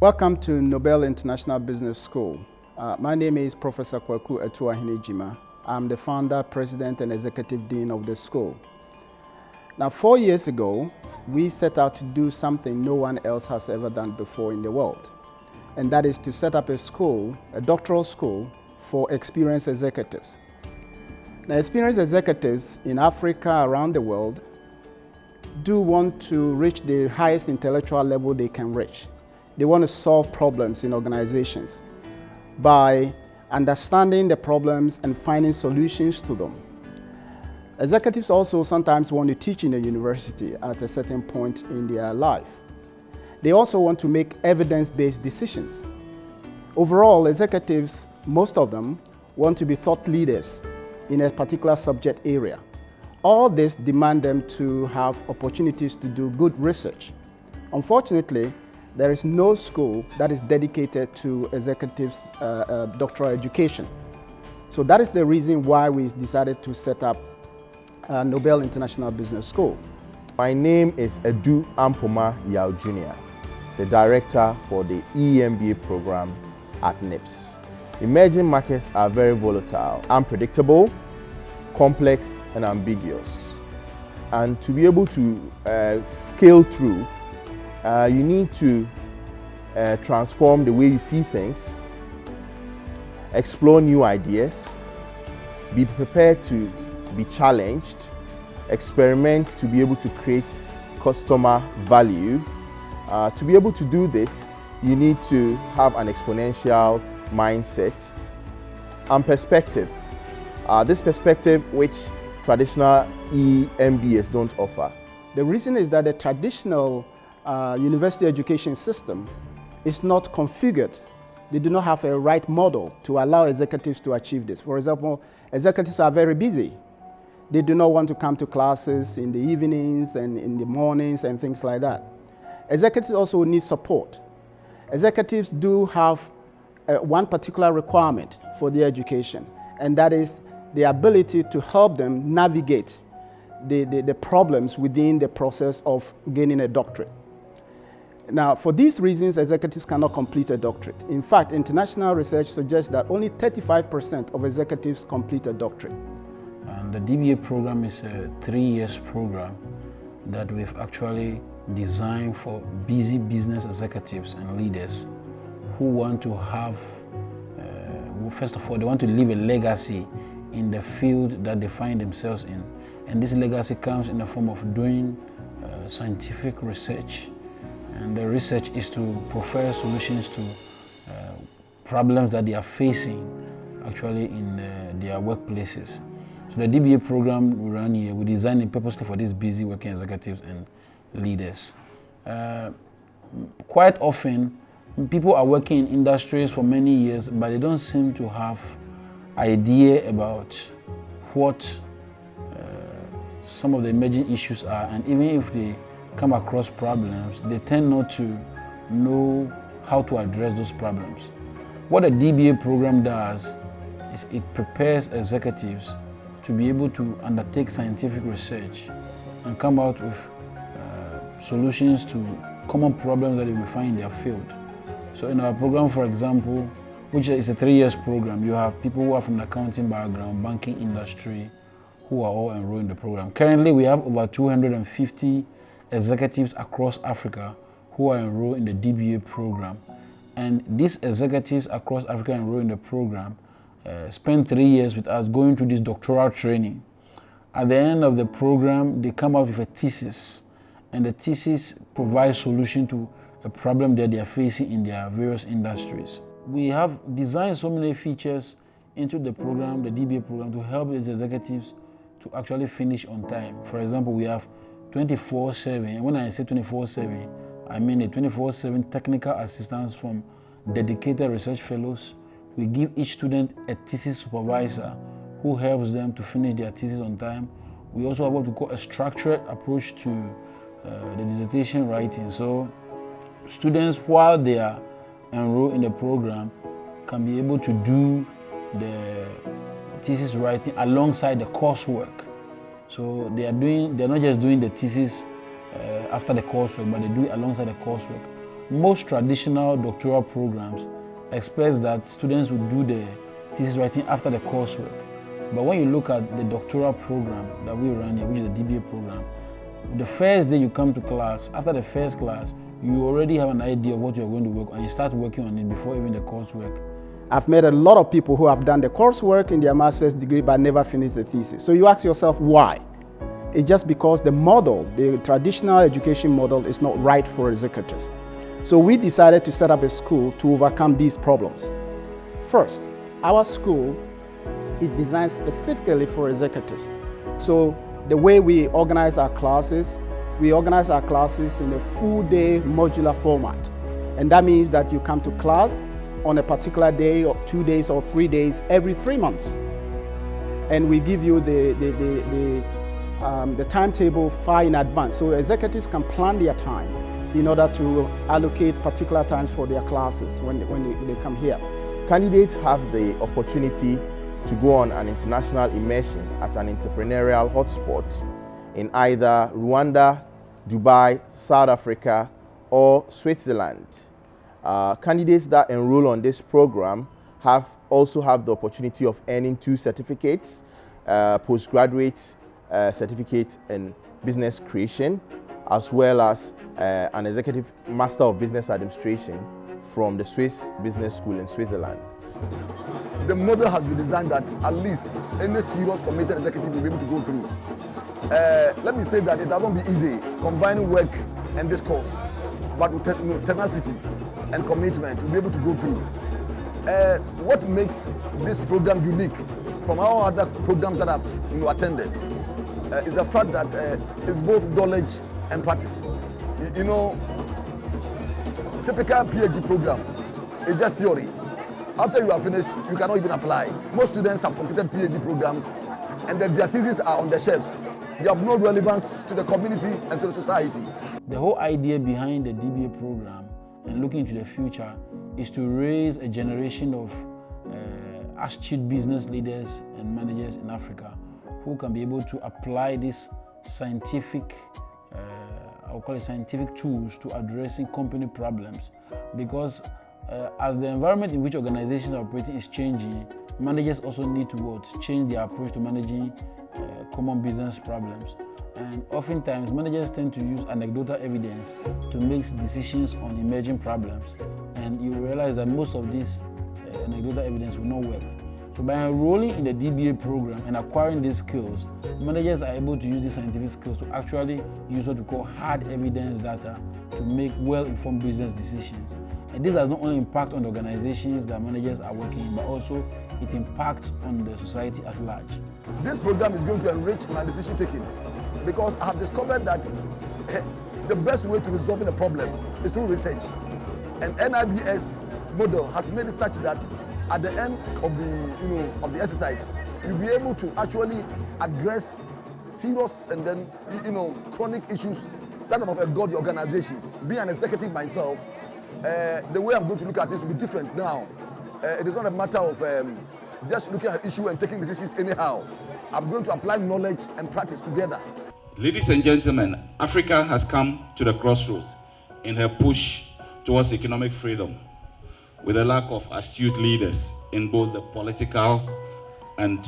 Welcome to Nobel International Business School. My name is Professor Kwaku Etuahine-Jima. I'm the founder, president, and executive dean of the school. Now, 4 years ago, we set out to do something no one else has ever done before in the world. And that is to set up a school, a doctoral school, for experienced executives. Now, experienced executives in Africa, around the world, do want to reach the highest intellectual level they can reach. They want to solve problems in organizations by understanding the problems and finding solutions to them. Executives also sometimes want to teach in a university at a certain point in their life. They also want to make evidence-based decisions. Overall, executives, most of them, want to be thought leaders in a particular subject area. All this demand them to have opportunities to do good research. Unfortunately, there is no school that is dedicated to executives' doctoral education. So that is the reason why we decided to set up Nobel International Business School. My name is Edu Ampoma Yao Jr., the director for the EMBA programs at Nibs. Emerging markets are very volatile, unpredictable, complex, and ambiguous. And to be able to scale through, you need to transform the way you see things, explore new ideas, be prepared to be challenged, experiment to be able to create customer value. To be able to do this, you need to have an exponential mindset and perspective. This perspective which traditional EMBAs don't offer. The reason is that the traditional university education system is not configured. They do not have a right model to allow executives to achieve this. For example, executives are very busy. They do not want to come to classes in the evenings and in the mornings and things like that. Executives also need support. Executives do have one particular requirement for their education, and that is the ability to help them navigate the problems within the process of gaining a doctorate. Now, for these reasons, executives cannot complete a doctorate. In fact, international research suggests that only 35% of executives complete a doctorate. And the DBA program is a 3-year program that we've actually designed for busy business executives and leaders who want to have, first of all, they want to leave a legacy in the field that they find themselves in. And this legacy comes in the form of doing scientific research. And the research is to provide solutions to problems that they are facing actually in their workplaces. So the DBA program we run here, we designed it purposely for these busy working executives and leaders. Quite often, people are working in industries for many years, but they don't seem to have idea about what some of the emerging issues are, and even if they come across problems, they tend not to know how to address those problems. What a DBA program does is it prepares executives to be able to undertake scientific research and come out with solutions to common problems that they will find in their field. So in our program, for example, which is a 3-year program, you have people who are from the accounting background, banking industry, who are all enrolled in the program. Currently, we have over 250 executives across Africa who are enrolled in the DBA program. And these executives across Africa enrolled in the program spend 3 years with us going through this doctoral training. At the end of the program, they come out with a thesis, and the thesis provides solution to a problem that they are facing in their various industries. We have designed so many features into the program, the DBA program, to help these executives to actually finish on time. For example, we have 24/7, and when I say 24/7, I mean a 24/7 technical assistance from dedicated research fellows. We give each student a thesis supervisor who helps them to finish their thesis on time. We also have what we call a structured approach to the dissertation writing. So students, while they are enrolled in the program, can be able to do the thesis writing alongside the coursework. So they're not just doing the thesis after the coursework, but they do it alongside the coursework. most traditional doctoral programs expect that students will do the thesis writing after the coursework. But when you look at the doctoral program that we run here, which is the DBA program, the first day you come to class, after the first class, you already have an idea of what you're going to work on, and you start working on it before even the coursework. I've met a lot of people who have done the coursework in their master's degree but never finished the thesis. So you ask yourself why? It's just because the model, the traditional education model, is not right for executives. So we decided to set up a school to overcome these problems. First, our school is designed specifically for executives. So the way we organize our classes in a full day modular format. And that means that you come to class on a particular day or 2 days or 3 days every 3 months. And we give you the timetable far in advance. So executives can plan their time in order to allocate particular times for their classes when they come here. Candidates have the opportunity to go on an international immersion at an entrepreneurial hotspot in either Rwanda, Dubai, South Africa, or Switzerland. Candidates that enroll on this program also have the opportunity of earning 2 certificates, postgraduate certificate in business creation, as well as an executive master of business administration from the Swiss Business School in Switzerland. The model has been designed that at least any serious committed executive will be able to go through. Let me say that it doesn't be easy combining work and this course, but with tenacity and commitment, we'll be able to go through. What makes this program unique from our other programs that I've attended is the fact that it's both knowledge and practice. Typical PhD program is just theory. After you are finished, you cannot even apply. Most students have completed PhD programs and their theses are on the shelves. They have no relevance to the community and to the society. The whole idea behind the DBA program and looking to the future is to raise a generation of astute business leaders and managers in Africa who can be able to apply this scientific, I'll call it scientific tools to addressing company problems. Because as the environment in which organizations are operating is changing, managers also need to change their approach to managing common business problems. And oftentimes, managers tend to use anecdotal evidence to make decisions on emerging problems. And you realize that most of this anecdotal evidence will not work. So by enrolling in the DBA program and acquiring these skills, managers are able to use these scientific skills to actually use what we call hard evidence data to make well-informed business decisions. And this does not only impact on the organizations that managers are working in, but also it impacts on the society at large. This program is going to enrich my decision taking because I have discovered that the best way to resolve a problem is through research. And NIBS model has made it such that at the end of the exercise, you'll be able to actually address serious and then chronic issues that have affected the organizations. Being an executive myself, the way I'm going to look at this will be different now. It is not a matter of just looking at issue and taking decisions anyhow. I'm going to apply knowledge and practice together. Ladies and gentlemen, Africa has come to the crossroads in her push towards economic freedom, with a lack of astute leaders in both the political and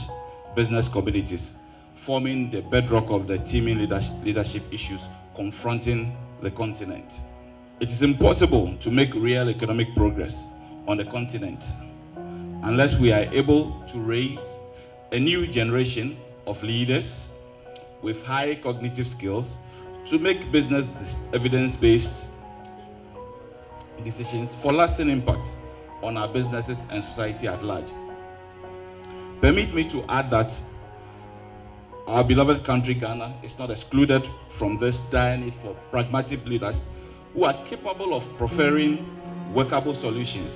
business communities, forming the bedrock of the teaming leadership issues confronting the continent. It is impossible to make real economic progress on the continent unless we are able to raise a new generation of leaders with high cognitive skills to make business evidence-based decisions for lasting impact on our businesses and society at large. Permit me to add that our beloved country, Ghana, is not excluded from this dire need for pragmatic leaders who are capable of proffering workable solutions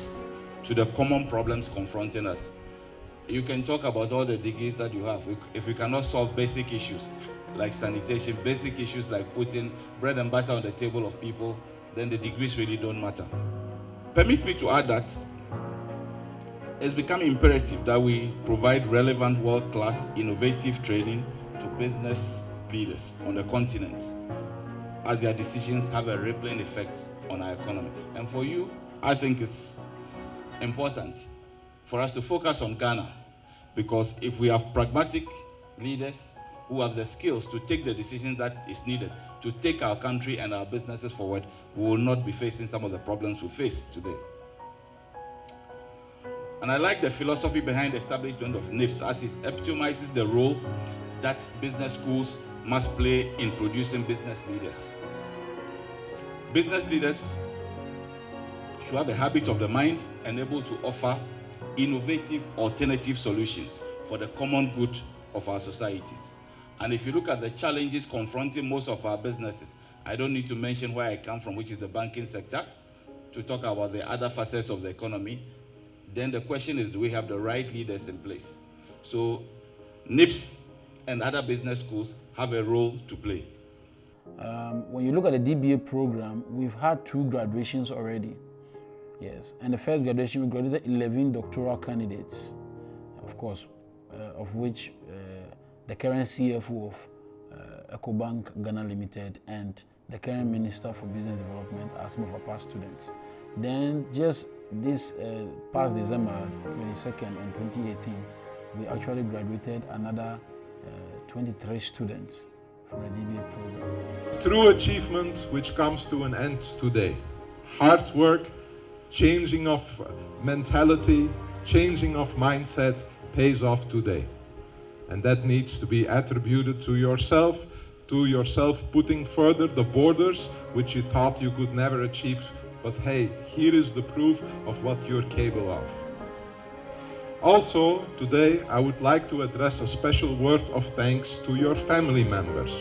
to the common problems confronting us. You can talk about all the degrees that you have. If we cannot solve basic issues like sanitation, basic issues like putting bread and butter on the table of people, then the degrees really don't matter. Permit me to add that it's become imperative that we provide relevant world-class innovative training to business leaders on the continent, as their decisions have a rippling effect on our economy. And for you, I think it's important for us to focus on Ghana, because if we have pragmatic leaders who have the skills to take the decisions that is needed to take our country and our businesses forward, we will not be facing some of the problems we face today. And I like the philosophy behind the establishment of Nibs, as it epitomizes the role that business schools must play in producing business leaders. Business leaders should have a habit of the mind and able to offer innovative alternative solutions for the common good of our societies. And if you look at the challenges confronting most of our businesses, I don't need to mention where I come from, which is the banking sector, to talk about the other facets of the economy. Then the question is, do we have the right leaders in place? So Nibs and other business schools have a role to play. When you look at the DBA program, we've had 2 graduations already. Yes, and the first graduation, we graduated 11 doctoral candidates, of course, of which the current CFO of EcoBank Ghana Limited and the current Minister for Business Development are some of our past students. Then just this past December 22nd on 2018, we actually graduated another 23 students from the DBA program. True achievement which comes to an end today. Hard work, changing of mentality, changing of mindset pays off today. And that needs to be attributed to yourself putting further the borders which you thought you could never achieve. But hey, here is the proof of what you're capable of. Also, today I would like to address a special word of thanks to your family members,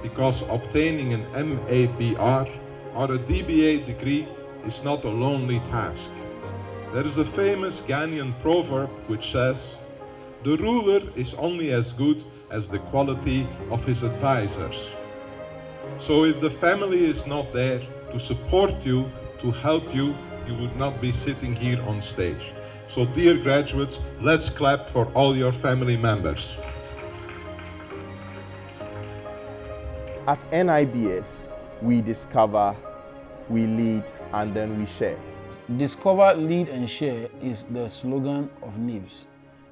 because obtaining an MABR or a DBA degree is not a lonely task. There is a famous Ghanaian proverb which says, "The ruler is only as good as the quality of his advisors." So if the family is not there to support you, to help you, you would not be sitting here on stage. So dear graduates, let's clap for all your family members. At NIBS, we discover, we lead, and then we share. Discover, lead, and share is the slogan of Nibs.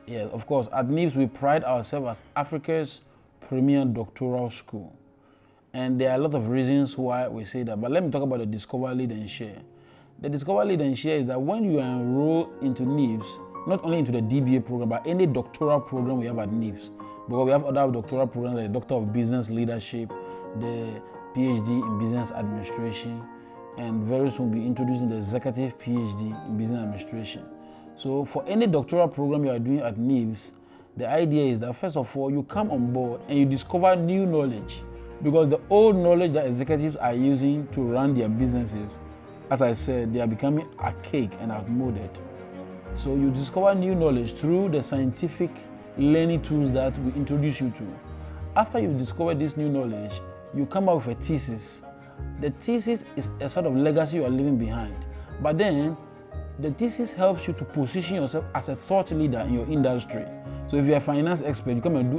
Yeah, of course, at Nibs, we pride ourselves as Africa's premier doctoral school. And there are a lot of reasons why we say that. But let me talk about the Discover, Lead, and Share. The Discover, Lead, and Share is that when you enroll into Nibs, not only into the DBA program, but any doctoral program we have at Nibs, because we have other doctoral programs like the Doctor of Business Leadership, the PhD in Business Administration, and very soon we'll be introducing the Executive PhD in Business Administration. So for any doctoral program you are doing at Nibs, the idea is that first of all, you come on board and you discover new knowledge, because the old knowledge that executives are using to run their businesses, as I said, they are becoming archaic and outmoded. So you discover new knowledge through the scientific learning tools that we introduce you to. After you discover this new knowledge, you come up with a thesis. The thesis is a sort of legacy you are leaving behind. But then, the thesis helps you to position yourself as a thought leader in your industry. So if you're a finance expert, you come and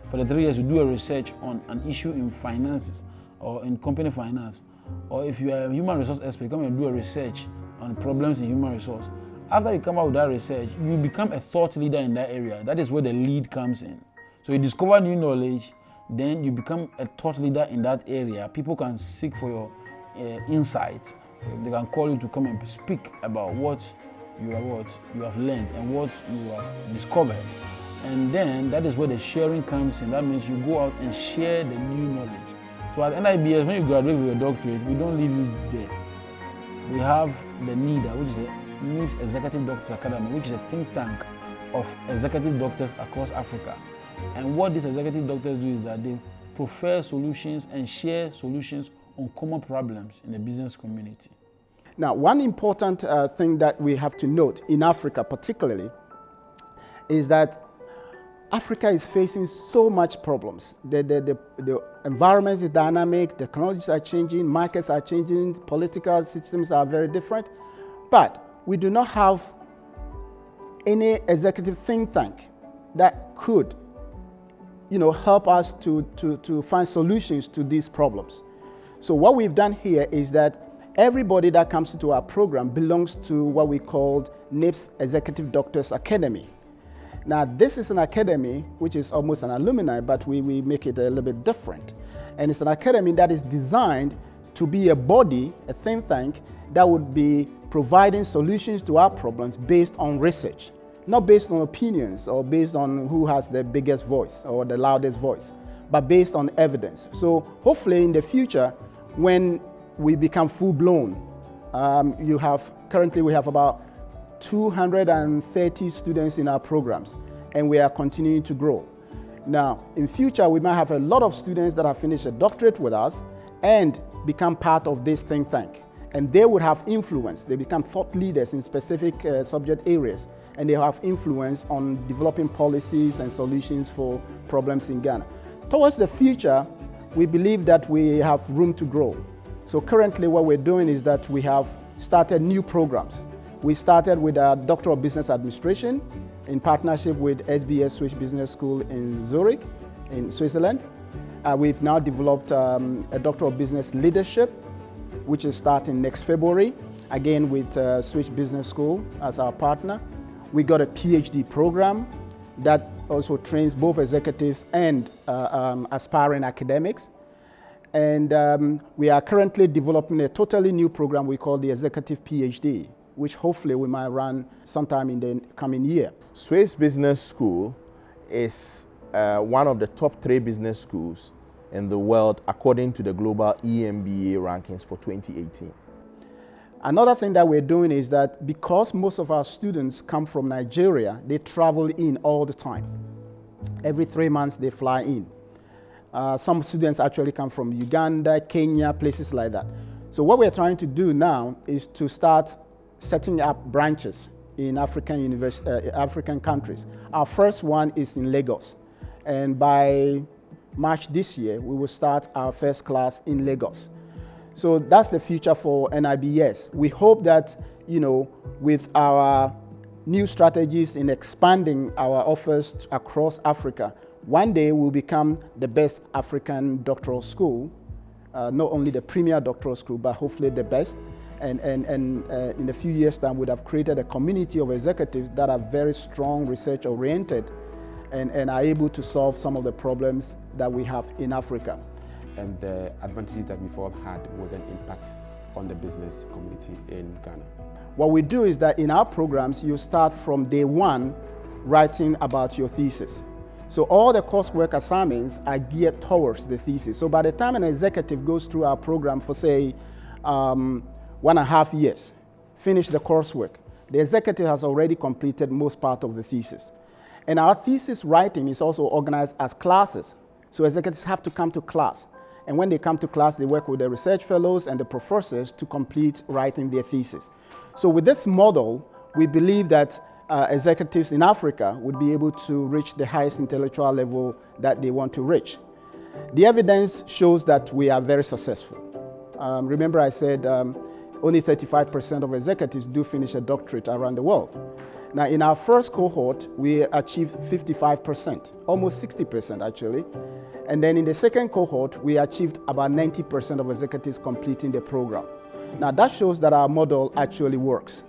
for the 3 years, you do a research on an issue in finances or in company finance. Or if you are a human resource expert, you come and do a research on problems in human resource. After you come out with that research, you become a thought leader in that area. That is where the lead comes in. So you discover new knowledge, then you become a thought leader in that area. People can seek for your insights. They can call you to come and speak about what you have learned and what you have discovered. And then that is where the sharing comes in. That means you go out and share the new knowledge. So at NIBS, when you graduate with your doctorate, we don't leave you there. We have the NIDA, which is the Nibs Executive Doctors Academy, which is a think tank of executive doctors across Africa. And what these executive doctors do is that they prefer solutions and share solutions on common problems in the business community. Now, one important thing that we have to note in Africa particularly is that Africa is facing so much problems. The environment is dynamic, technologies are changing, markets are changing, political systems are very different. But we do not have any executive think tank that could, help us to find solutions to these problems. So what we've done here is that everybody that comes into our program belongs to what we called Nibs Executive Doctors Academy. Now, this is an academy which is almost an alumni, but we make it a little bit different. And it's an academy that is designed to be a body, a think tank, that would be providing solutions to our problems based on research, not based on opinions or based on who has the biggest voice or the loudest voice, but based on evidence. So hopefully in the future, when we become full-blown, currently we have about 230 students in our programs, and we are continuing to grow. Now, in future, we might have a lot of students that have finished a doctorate with us and become part of this think tank. And they would have influence. They become thought leaders in specific subject areas, and they have influence on developing policies and solutions for problems in Ghana. Towards the future, we believe that we have room to grow. So currently what we're doing is that we have started new programs. We started with a Doctor of Business Administration in partnership with SBS Swiss Business School in Zurich, in Switzerland. We've now developed a Doctor of Business Leadership, which is starting next February, again with Swiss Business School as our partner. We got a PhD program that also trains both executives and aspiring academics. And we are currently developing a totally new program we call the Executive PhD, which hopefully we might run sometime in the coming year. Swiss Business School is one of the top 3 business schools in the world according to the global EMBA rankings for 2018. Another thing that we're doing is that because most of our students come from Nigeria, they travel in all the time. Every 3 months they fly in. Some students actually come from Uganda, Kenya, places like that. So what we're trying to do now is to start setting up branches in African countries. Our first one is in Lagos. And by March this year, we will start our first class in Lagos. So that's the future for NIBS. We hope that, with our new strategies in expanding our offers across Africa, one day we'll become the best African doctoral school, not only the premier doctoral school, but hopefully the best. And in a few years' time, we'd have created a community of executives that are very strong, research-oriented, and are able to solve some of the problems that we have in Africa. And the advantages that we've all had will then impact on the business community in Ghana. What we do is that in our programs, you start from day one writing about your thesis. So all the coursework assignments are geared towards the thesis. So by the time an executive goes through our program for, say, 1.5 years, finish the coursework, the executive has already completed most part of the thesis. And our thesis writing is also organized as classes. So executives have to come to class. And when they come to class, they work with the research fellows and the professors to complete writing their thesis. So with this model, we believe that executives in Africa would be able to reach the highest intellectual level that they want to reach. The evidence shows that we are very successful. Remember I said only 35% of executives do finish a doctorate around the world. Now, in our first cohort, we achieved 55%, almost 60% actually. And then in the second cohort, we achieved about 90% of executives completing the program. Now, that shows that our model actually works.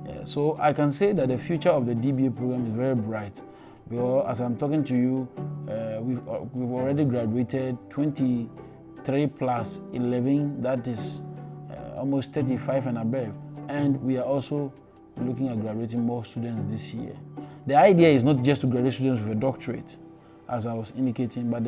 Yeah, so I can say that the future of the DBA program is very bright. Because as I'm talking to you, we've already graduated 23 plus 11, that is almost 35 and above. And we are also looking at graduating more students this year. The idea is not just to graduate students with a doctorate, as I was indicating, but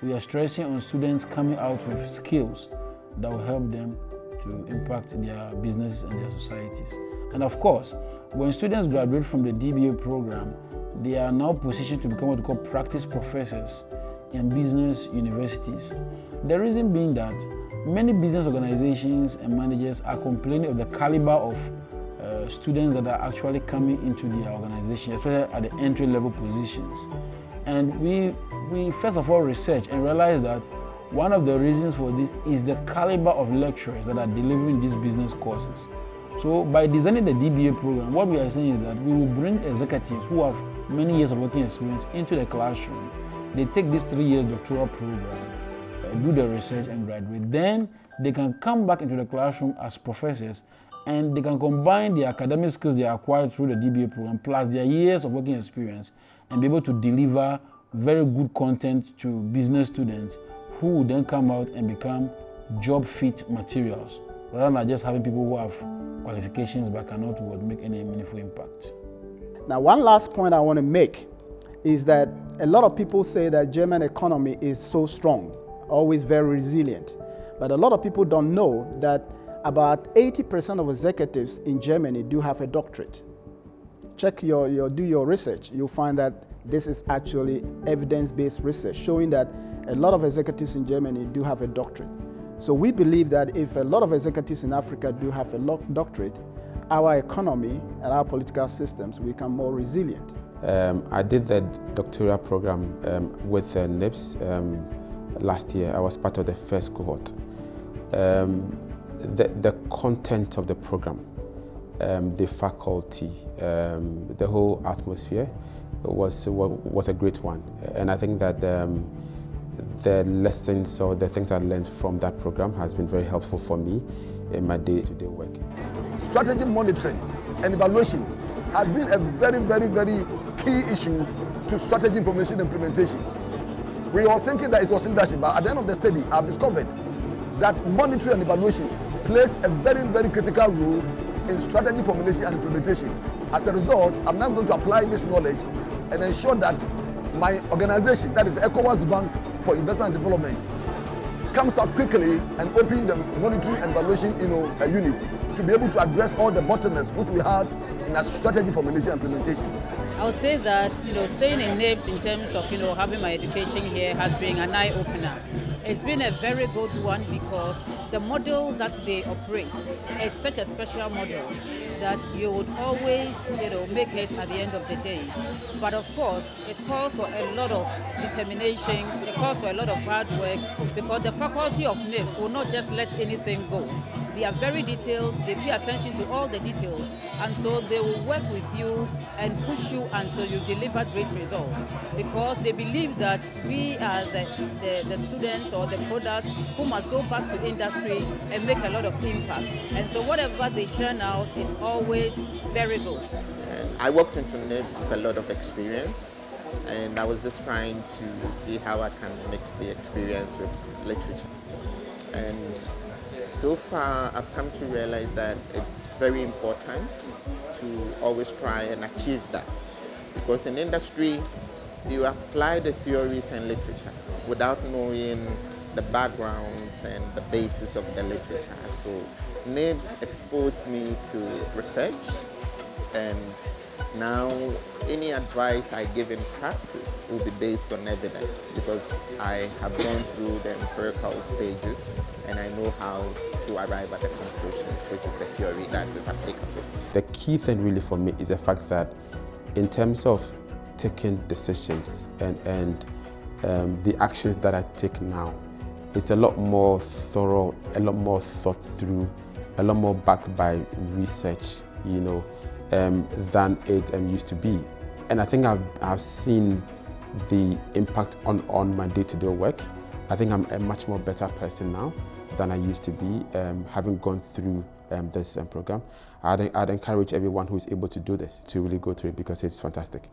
we are stressing on students coming out with skills that will help them to impact their businesses and their societies. And of course, when students graduate from the DBA program, they are now positioned to become what we call practice professors in business universities. The reason being that many business organizations and managers are complaining of the caliber of students that are actually coming into their organization, especially at the entry-level positions. And we first of all research and realize that one of the reasons for this is the caliber of lecturers that are delivering these business courses. So by designing the DBA program, what we are saying is that we will bring executives who have many years of working experience into the classroom. They take this 3 years doctoral program, do the research and graduate. Then they can come back into the classroom as professors and they can combine the academic skills they acquired through the DBA program plus their years of working experience and be able to deliver very good content to business students who will then come out and become job fit materials rather than just having people who have qualifications but cannot make any meaningful impact. Now, one last point I want to make is that a lot of people say that German economy is so strong, always very resilient. But a lot of people don't know that about 80% of executives in Germany do have a doctorate. Do your research. You'll find that this is actually evidence-based research showing that a lot of executives in Germany do have a doctorate. So we believe that if a lot of executives in Africa do have a doctorate, our economy and our political systems will become more resilient. I did the doctoral program with Nibs last year. I was part of the first cohort. The content of the program, the faculty, the whole atmosphere was a great one. And I think that the lessons or the things I learned from that program has been very helpful for me in my day-to-day work. Strategy monitoring and evaluation has been a very, very, very key issue to strategy information implementation. We were thinking that it was leadership, but at the end of the study, I've discovered that monitoring and evaluation plays a very, very critical role in strategy formulation and implementation. As a result, I'm now going to apply this knowledge and ensure that my organization, that is the ECOWAS Bank for Investment and Development, comes out quickly and open the monitoring and evaluation unit to be able to address all the bottlenecks which we have in our strategy formulation and implementation. I would say that staying in Nibs in terms of having my education here has been an eye-opener. It's been a very good one because the model that they operate, it's such a special model that you would always make it at the end of the day. But of course, it calls for a lot of determination, it calls for a lot of hard work because the faculty of Nibs will not just let anything go. They are very detailed, they pay attention to all the details, and so they will work with you and push you until you deliver great results because they believe that we are the students or the product who must go back to industry and make a lot of impact. And so whatever they churn out, it's always very good. I walked into Nibs with a lot of experience, and I was just trying to see how I can mix the experience with literature. And so far, I've come to realize that it's very important to always try and achieve that. Because in industry, you apply the theories and literature without knowing the backgrounds and the basis of the literature. So Nibs exposed me to research, and now any advice I give in practice will be based on evidence because I have gone through the empirical stages and I know how to arrive at the conclusions, which is the theory that is applicable. The key thing really for me is the fact that in terms of taking decisions and the actions that I take now, it's a lot more thorough, a lot more thought through, a lot more backed by research, than it used to be. And I think I've seen the impact on my day-to-day work. I think I'm a much more better person now than I used to be, having gone through this program. I'd encourage everyone who is able to do this to really go through it because it's fantastic.